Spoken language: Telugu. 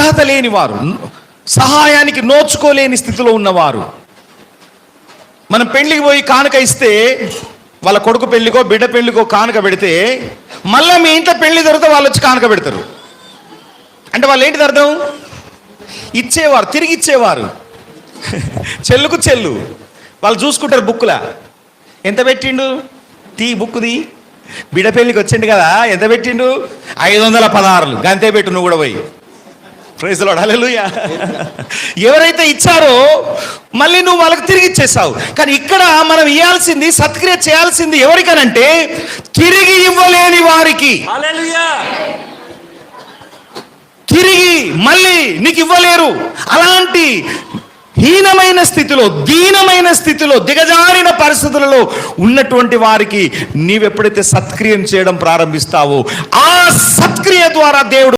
అర్హత లేని వారు, సహాయానికి నోచుకోలేని స్థితిలో ఉన్నవారు. మనం పెళ్లికి పోయి కానుక ఇస్తే, వాళ్ళ కొడుకు పెళ్లికో బిడ్డ పెళ్లికో కానుక పెడితే, మళ్ళీ మీ ఇంట్లో పెళ్లి జరిగితే వాళ్ళు వచ్చి కానుక పెడతారు. అంటే వాళ్ళు ఏంటిది అర్థం? ఇచ్చేవారు, తిరిగి ఇచ్చేవారు. చెల్లుకు చెల్లు వాళ్ళు చూసుకుంటారు. బుక్కులా ఎంత పెట్టిండు, బుక్కుది బిడ్డ పెళ్ళికి వచ్చిండు కదా, ఎంత పెట్టిండు? 516. గంతే పెట్టు నువ్వు కూడా పోయి. ప్రైజ్ ది లార్డ్, హల్లెలూయా. ఎవరైతే ఇచ్చారో మళ్ళీ నువ్వు వాళ్ళకి తిరిగి ఇచ్చేసావు. కానీ ఇక్కడ మనం ఇవ్వాల్సింది, సత్క్రియ చేయాల్సింది ఎవరికనంటే తిరిగి ఇవ్వలేని వారికి. హల్లెలూయా. తిరిగి మళ్ళీ నీకు ఇవ్వలేరు. అలాంటి హీనమైన స్థితిలో, దీనమైన స్థితిలో, దిగజారిన పరిస్థితులలో ఉన్నటువంటి వారికి నీవెప్పుడైతే సత్క్రియం చేయడం ప్రారంభిస్తావో, ఆ సత్క్రియ ద్వారా దేవుడు